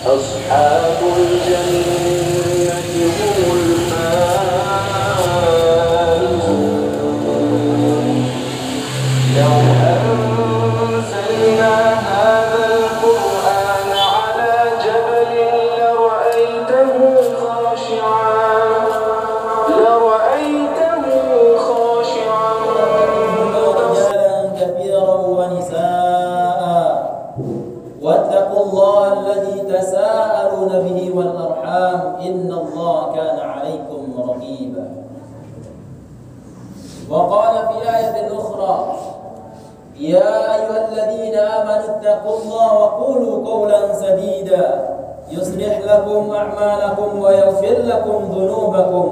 أصحاب الجنة هم الفائزون لو أنزلنا هذا القرآن على جبل لرأيته خاشعا رجالا كثيرا ونساء واتقوا الله الذي تساءلون به والأرحام إن الله كان عليكم رقيبا. وقال في آية أخرى يا أيها الذين آمنوا اتقوا الله وقولوا قولا سديدا يصلح لكم أعمالكم ويغفر لكم ذنوبكم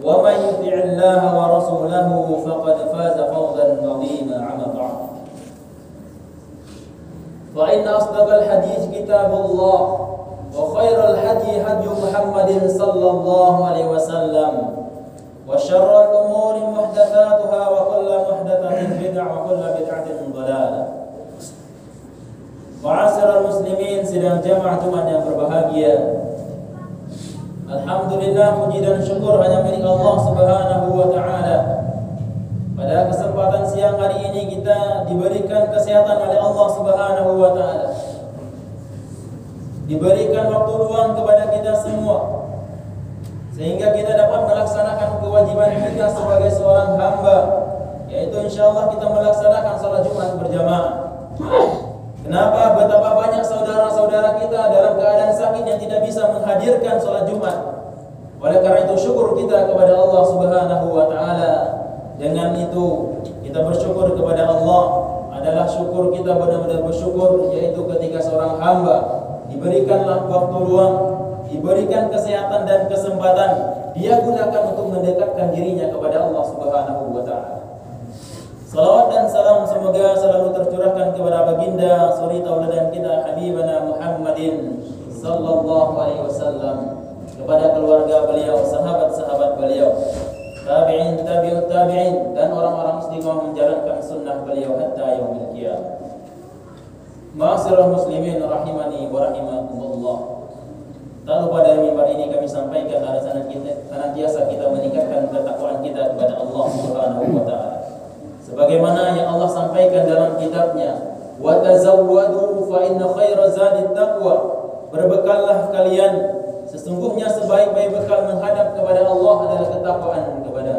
ومن يطع الله ورسوله فقد فاز فوزا عظيما. أما بعد فإن أصدق الحديث كتاب الله وخير الهدي هدي محمد صلى الله عليه وسلم وشر الأمور محدثاتها وكل محدثة بدعة وكل بدعة ضلالة. Ma'asyiral muslimin, sidang jamaah Jumat yang berbahagia. Alhamdulillah, puji dan syukur hanya milik Allah Subhanahu wa taala. Pada kesempatan siang hari ini kita diberikan kesehatan oleh Allah Subhanahu wa taala. Diberikan waktu luang kepada kita semua sehingga kita dapat melaksanakan kewajiban kita sebagai seorang hamba, yaitu insyaallah kita melaksanakan salat Jumat berjamaah. Kenapa betapa banyak saudara-saudara kita dalam keadaan sakit yang tidak bisa menghadirkan salat Jumat? Oleh karena itu syukur kita kepada Allah Subhanahu wa taala. Dengan itu kita bersyukur kepada Allah adalah syukur kita benar-benar bersyukur, yaitu ketika seorang hamba diberikanlah waktu luang, diberikan kesehatan dan kesempatan, dia gunakan untuk mendekatkan dirinya kepada Allah Subhanahu wa taala. Salawat dan salam semoga selalu tercurahkan kepada baginda suri tauladan kita Habibana Muhammadin sallallahu alaihi wasallam, kepada keluarga beliau, sahabat-sahabat beliau, tabi'in, tabi'ut tabi'in, dan orang-orang istiqomah menjalankan sunnah beliau hatta yaumil qiyamah. Ma'asyiral muslimin rahimani wa rahimakumullah. Tak lupa dari mimbar ini kami sampaikan ada senantiasa kita meningkatkan ketakwaan kita kepada Allah Subhanahu wa taala. Sebagaimana yang Allah sampaikan dalam kitabnya, wa tazawwadu fa inna khairaz zadit taqwa. Berbekallah kalian, sesungguhnya sebaik-baik bekal menghadap kepada Allah adalah ketakwaan kepada.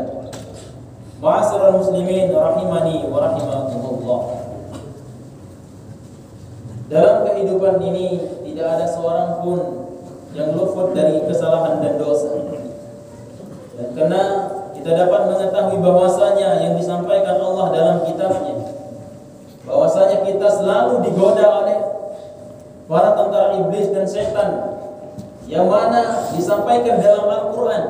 Ma'asyiral muslimin rahimani wa rahimakumullah. Dalam kehidupan ini tidak ada seorang pun yang luput dari kesalahan dan dosa. Dan karena kita dapat mengetahui bahwasanya yang disampaikan Allah dalam kitabnya, bahwasanya kita selalu digoda oleh para tentara iblis dan setan, yang mana disampaikan dalam Al-Quran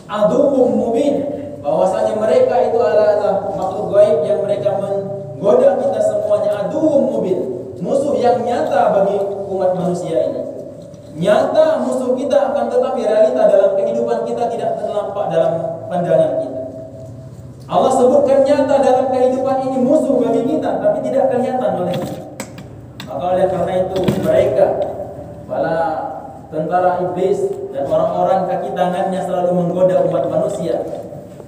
aduwwum mubin, bahwasanya mereka itu adalah makhluk gaib yang mereka menggoda kita semuanya. Aduwwum mubin, musuh yang nyata bagi umat manusia ini. Nyata musuh kita, akan tetapi realita dalam kehidupan kita tidak terlampak dalam pandangan kita. Allah sebutkan nyata dalam kehidupan ini musuh bagi kita, tapi tidak kelihatan oleh kita. Maka oleh karena itu mereka, para tentara iblis dan orang-orang kaki tangannya selalu menggoda umat manusia.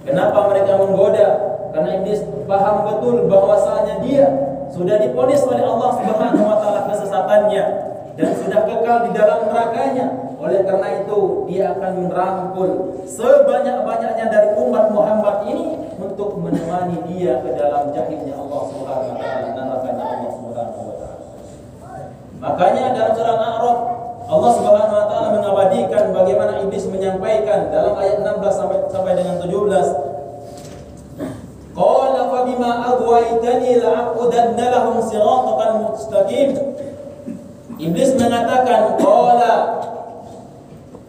Kenapa mereka menggoda? Karena iblis paham betul bahwasanya dia sudah diponis oleh Allah Subhanahu wa taala kesesatannya dan sudah kekal di dalam nerakanya. Oleh karena itu dia akan merangkul sebanyak-banyaknya dari umat Muhammad ini untuk menemani dia ke dalam jahimnya Allah Subhanahu wa taala, nerakanya Allah Subhanahu wa taala. Makanya dalam surah Al-A'raf Allah Subhanahu wa taala mengabadikan bagaimana iblis menyampaikan dalam ayat 16 sampai dengan 17. Qala fa bima aghwaytani la'aqudanna lahum siratal mustaqim. Iblis mengatakan, qala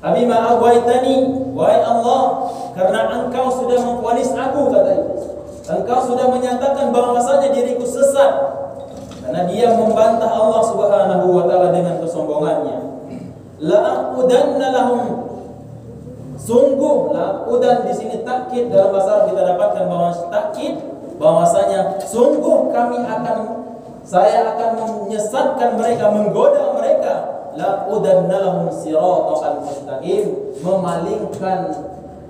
Habima aghwaytani, wahai Allah, karena engkau sudah memvonis aku, kata iblis. Engkau sudah menyatakan bahwasanya diriku sesat. Karena dia membantah Allah Subhanahu wa taala dengan kesombongannya. La'aqudanna lahum. Sungguh, la'aqudan di sini takkid, dalam bahasa Arab kita dapatkan bahwa takkid bahwasanya sungguh kami akan saya akan menyesatkan mereka, menggoda mereka. La udannalahum siratal mustaqim, memalingkan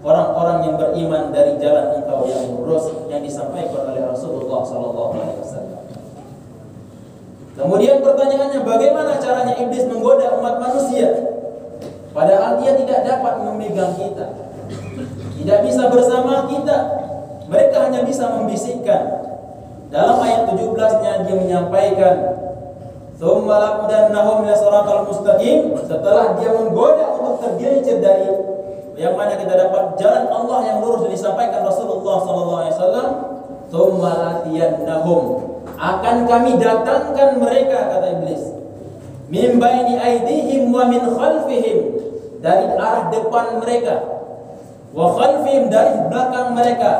orang-orang yang beriman dari jalan engkau yang lurus yang disampaikan oleh Rasulullah sallallahu alaihi wasallam. Kemudian pertanyaannya, bagaimana caranya iblis menggoda umat manusia? Padahal dia tidak dapat memegang kita, tidak bisa bersama kita. Mereka hanya bisa membisikkan. Dalam ayat 17-nya dia menyampaikan, "Tsumma laqadannahum ila siratal mustaqim." Setelah dia menggoda untuk tergelincir dari yang mana kita dapat jalan Allah yang lurus yang disampaikan Rasulullah sallallahu alaihi wasallam, "Tsumma latiyannahum." Akan kami datangkan mereka, kata iblis, "min baini aydihim wa min khalfihim." Dari arah depan mereka, wa khalfihim dari belakang mereka,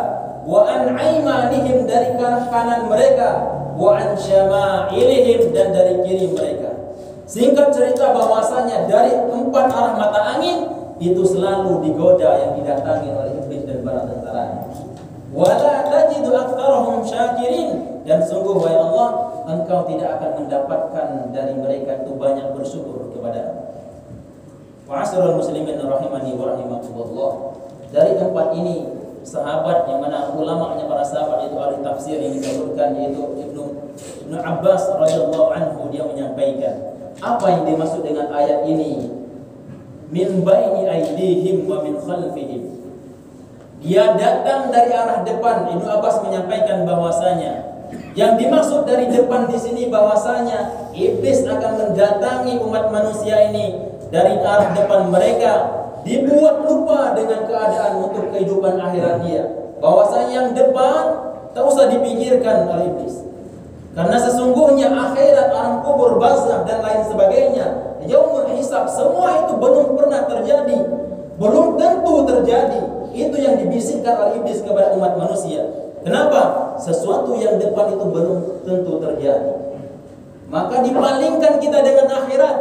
wa an aymanihim dari kanan mereka, wa an syama'ilihim dan dari kiri mereka. Singkat cerita bahwasanya dari 4 arah mata angin itu selalu digoda yang didatangi oleh iblis dan para tentaranya. Wala tajidu aktsarahum syakirin, dan sungguh wahai Allah, engkau tidak akan mendapatkan dari mereka itu banyak bersyukur kepada-Mu. Ma'asyiral muslimin rahimani wa rahimakumullah. Dari tempat ini sahabat yang mana ulamanya para sahabat itu ahli tafsir yang disebutkan yaitu Ibnu Abbas radhiyallahu anhu, dia menyampaikan apa yang dimaksud dengan ayat ini, min baini aydihim wa min khalfihim. Dia datang dari arah depan. Ibnu Abbas menyampaikan bahwasanya yang dimaksud dari depan di sini bahwasanya iblis akan mendatangi umat manusia ini dari arah depan mereka, dibuat lupa dengan keadaan untuk kehidupan akhirat dia. Bahwasanya yang depan tak usah dipikirkan oleh iblis. Karena sesungguhnya akhirat, alam kubur, barzakh dan lain sebagainya, yaumul hisab, semua itu belum pernah terjadi, belum tentu terjadi. Itu yang dibisikkan oleh iblis kepada umat manusia. Kenapa? Sesuatu yang depan itu belum tentu terjadi. Maka dipalingkan kita dengan akhirat,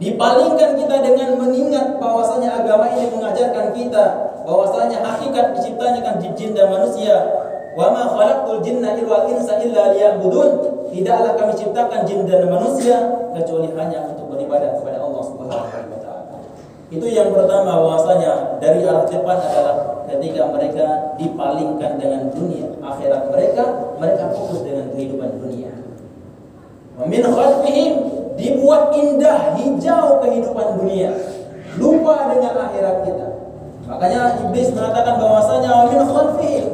dipalingkan kita dengan mengingat bahwasanya agama ini mengajarkan kita bahwasanya hakikat diciptanya kan jin dan manusia. Wa ma khalaqtul jinna wal insa illa liya'budun. Tidaklah kami ciptakan jin dan manusia kecuali hanya untuk beribadah kepada Allah Subhanahu wa taala. Itu yang pertama, bahwasanya dari arah depan adalah ketika mereka dipalingkan dengan dunia. Akhirat mereka fokus dengan kehidupan dunia. Wa min khalfihim, dibuat indah, hijau kehidupan dunia, lupa dengan akhirat kita. Makanya iblis mengatakan bahwasanya wa min khalfihim,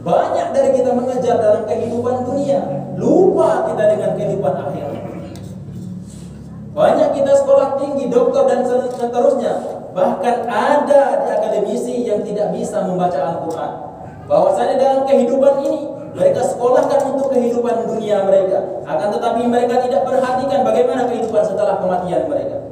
banyak dari kita mengejar dalam kehidupan dunia, lupa kita dengan kehidupan akhirat. Banyak kita sekolah tinggi, doktor dan seterusnya. Bahkan ada di akademisi yang tidak bisa membaca Al-Quran. Bahwasanya dalam kehidupan ini mereka sekolahkan untuk kehidupan dunia mereka, akan tetapi mereka tidak perhatikan bagaimana kehidupan setelah kematian mereka.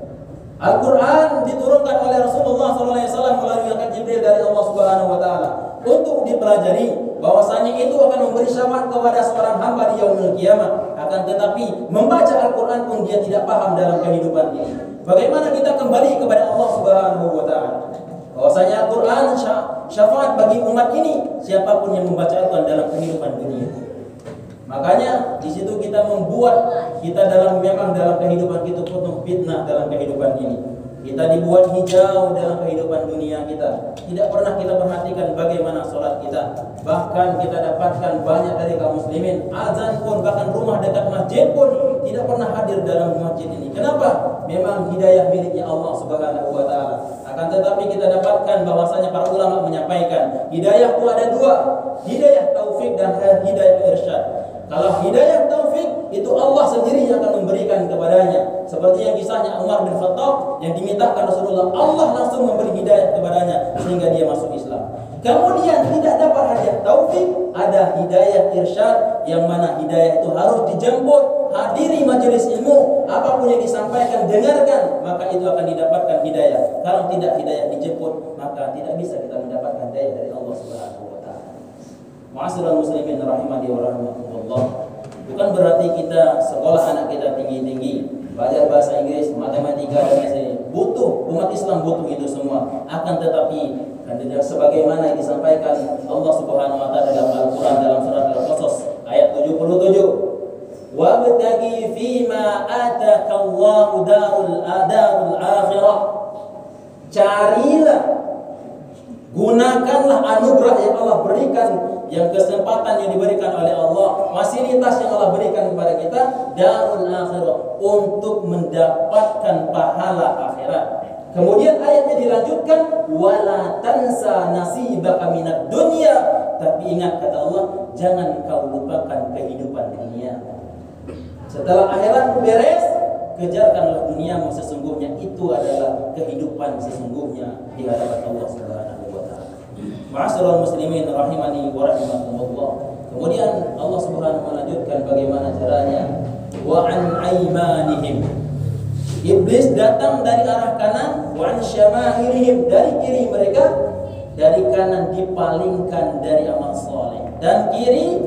Al-Quran diturunkan oleh Rasulullah SAW melalui malaikat Jibril dari Allah Subhanahu Wa Taala untuk dipelajari. Bahwasanya itu akan memberi syafaat kepada seorang hamba di yaumul kiamah. Akan tetapi membaca Al-Quran pun dia tidak paham dalam kehidupan ini. Bagaimana kita kembali kepada Allah Subhanahu Wa Taala? Bahwasanya Al-Quran syafaat bagi umat ini, siapapun yang membaca Al-Quran dalam kehidupan dunia. Makanya di situ kita membuat kita memang dalam kehidupan kita penuh fitnah dalam kehidupan ini. Kita dibuat hijau dalam kehidupan dunia kita. Tidak pernah kita perhatikan bagaimana sholat kita. Bahkan kita dapatkan banyak dari kaum muslimin, azan pun, bahkan rumah dekat masjid pun tidak pernah hadir dalam masjid ini. Kenapa? Memang hidayah miliknya Allah Subhanahu Wa Taala. Akan tetapi kita dapatkan bahwasanya para ulama menyampaikan hidayah itu ada 2, hidayah taufik dan hidayah irsyad. Kalau hidayah taufik itu Allah sendiri yang akan memberikan kepadanya. Seperti yang kisahnya Umar bin Khattab yang dimintakan Rasulullah, Allah langsung memberi hidayah kepadanya sehingga dia masuk Islam. Kemudian tidak dapat hidayah taufik, ada hidayah irsyad yang mana hidayah itu harus dijemput, hadiri majelis ilmu, apapun yang disampaikan dengarkan, maka itu akan didapatkan hidayah. Kalau tidak hidayah dijemput, maka tidak bisa kita mendapatkan hidayah dari Allah Subhanahu Wa Taala. Ma'asyiral muslimin rahimani wa rahimakumullah. Bukan berarti kita sekolah anak kita tinggi-tinggi, belajar bahasa Inggris, matematika dan lain-lain. Butuh, umat Islam butuh itu semua. Akan tetapi sebagaimana yang disampaikan Allah Subhanahu Wa Taala dalam Al-Quran dalam surat Al-Qasas ayat 77. kebaikan, yang kesempatan yang diberikan oleh Allah, fasilitas yang Allah berikan kepada kita, darul akhirah, untuk mendapatkan pahala akhirat. Kemudian ayatnya dilanjutkan, wala tansa nasibaka minad dunya. Tapi ingat kata Allah, jangan kau lupakan kehidupan dunia. Setelah akhirat beres, kejarkanlah duniamu, sesungguhnya itu adalah kehidupan sesungguhnya di hadapan Allah Subhanahu wa taala. Ma'asyiral muslimin rahimani wa rahimakumullah. Kemudian Allah Subhanahu wa melanjutkan bagaimana caranya. Wa an aymanihim. Iblis datang dari arah kanan, wa an syama'ilihim, dari kiri mereka, dari kanan dipalingkan dari amal soleh, dan kiri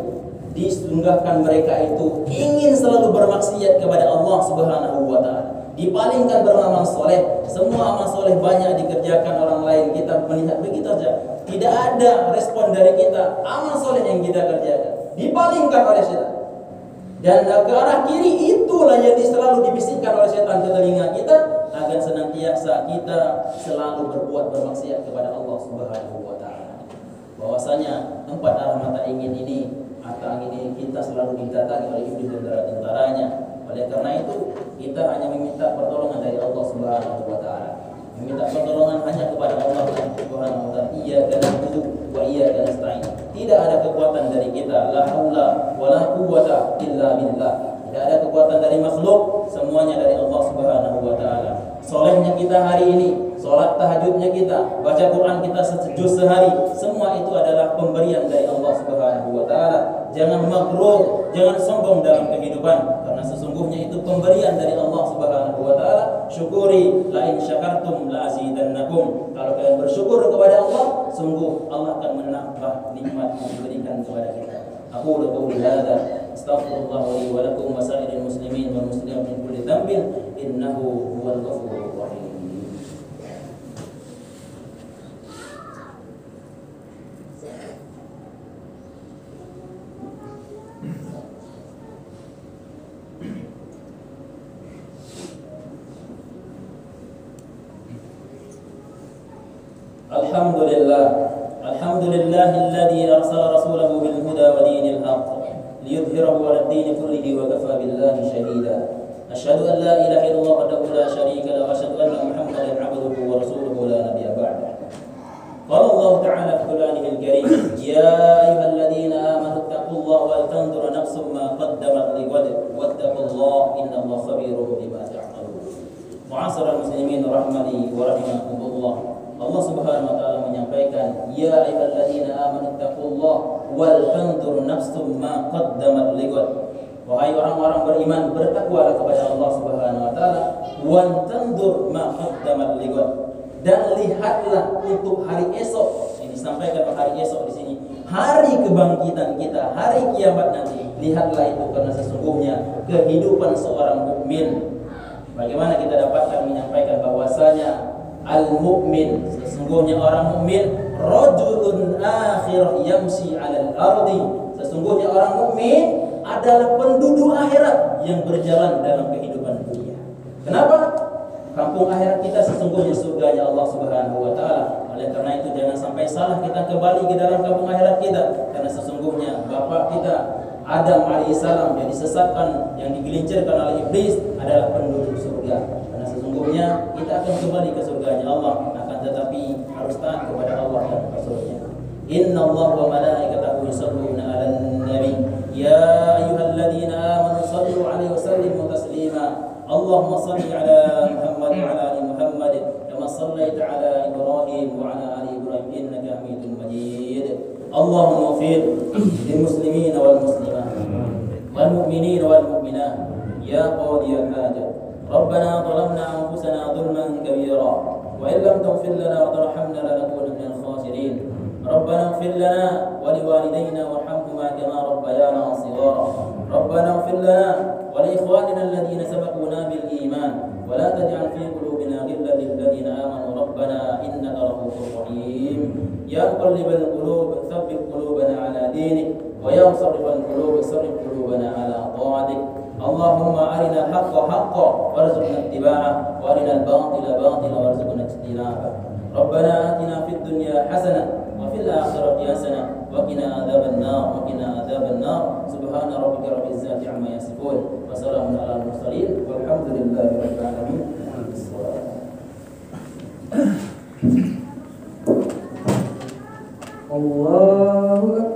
disunggahkan mereka itu ingin selalu bermaksiat kepada Allah Subhanahu wa taala. Dipalingkan beramal soleh, semua amal soleh banyak dikerjakan orang lain, kita melihat begitu saja, tidak ada respon dari kita, amal soleh yang kita kerjakan dipalingkan oleh setan. Dan ke arah kiri itulah yang selalu dibisikkan oleh setan ke telinga kita, agar senantiasa kita selalu berbuat bermaksiat kepada Allah Subhanahu wa taala. Bahwasanya 4 arah mata ingin ini, mata ini kita selalu didatangi oleh iblis dan tentara-tentaranya. Oleh karena itu kita hanya meminta pertolongan dari Allah Subhanahu wa taala. Meminta pertolongan hanya kepada Allah Subhanahu wa taala. Iyyaka na'budu wa iyyaka nasta'in. Tidak ada kekuatan dari kita, la haula wala quwwata illa billah. Tidak ada kekuatan dari makhluk, semuanya dari Allah Subhanahu wa taala. Solehnya kita hari ini, salat tahajudnya kita, baca Quran kita sejuz sehari, semua itu adalah pemberian dari Allah Subhanahu wa taala. Jangan maghrur, jangan sombong dalam kehidupan, karena sesungguhnya itu pemberian dari Allah Subhanahu wa taala. Syukuri, la in syakartum la azidannakum. Kalau kalian bersyukur kepada Allah, sungguh Allah akan menambah nikmat yang diberikan kepada kita. Aku qauli hadza, astaghfirullah li wa lakum wa sa'iril muslimin wal muslimat min kulli dhanbin, innahu huwal ghafurur rahim. Alhamdulillahilladzi arsala rasulahu bil huda wa dinil haqq liyudhhirahu 'ala ad-din kullihi wa kafa billahi shahida. Asyhadu an la ilaha illallah wahdahu la syarika lahu wa asyhadu anna Muhammadan 'abduhu wa rasuluhu la nabiyya ba'dahu. Qala Allah ta'ala fi Qur'anihil karim, ya ayyuhalladzina amanu taqullaha wal tanzur nafsum ma qaddamat lighad wattaqullaha innallaha khabirum bima ta'malun. Ma'asyiral muslimin rahimani wa rahimakumullah. Allah Subhanahu wa taala menyampaikan, ya ayyuhalladzina amanu taqullaha wal tanzur nafsum ma qaddamat lighad. Wahai orang-orang beriman, bertakwalah kepada Allah Subhanahu wa taala, wan tanzur ma qaddamat lighad, dan lihatlah untuk hari esok. Ini disampaikan hari esok di sini, hari kebangkitan kita, hari kiamat nanti. Lihatlah itu, karena sesungguhnya kehidupan seorang mukmin, bagaimana kita dapatkan menyampaikan bahwasanya al-mu'min, sesungguhnya orang mukmin, rajulun akhir yamshi 'alal ardi. Sesungguhnya orang mukmin adalah penduduk akhirat yang berjalan dalam kehidupan dunia. Kenapa? Kampung akhirat kita sesungguhnya surganya Allah Subhanahu wa taala. Oleh karena itu jangan sampai salah kita kembali ke dalam kampung akhirat kita, karena sesungguhnya bapak kita Adam alaihissalam yang disesatkan, yang digelincirkan oleh iblis adalah penduduk surga. Karena sesungguhnya kita akan kembali ke surganya Allah, akan tetapi harus taat kepada Allah dan Rasulnya. Inna Allah wa malaikatahu yusalluna 'alan nabi ya ayyuhalladzina amanu sallu 'alaihi wa sallimu taslima. Allahumma shalli 'ala Muhammad wa 'ala ali Muhammad kama shallaita 'ala Ibrahim wa 'ala ali Ibrahim innaka Hamidum Majid. Allahumma ighfir lil muslimin wal muslimat wal mu'minin wal mu'minat ya qadiyal hajat. Rabbana zalamna anfusana zulman kabira wa in lam taghfir lana wa tarhamna lanakunanna minal khasirin. Rabbana ighfir lana wa liwalidayna warhamhuma kama rabbayana shighara. Rabbana ighfir lana wa li ikhwanina alladhina sabaquna bil iman wa la taj'al fi qulubina ghillan lil ladzina amanu rabbana innaka ra'ufur rahim. Ya muqallibal qulub tsabbit qulubana ala dinik wa ya musarrifal qulub sarrif qulubana ala ta'atik. Allahumma arina al-haqqa haqqan warzuqna ittiba'ah wa arina al-batila batilan warzuqna ijtinabah. Rabbana atina fid dunya hasanah wa fil akhirati hasanah wa qina adzabannar. Subhana rabbika rabbil izzati amma yasifun wa salamun alal mursalin walhamdulillahi rabbil alamin. Allahu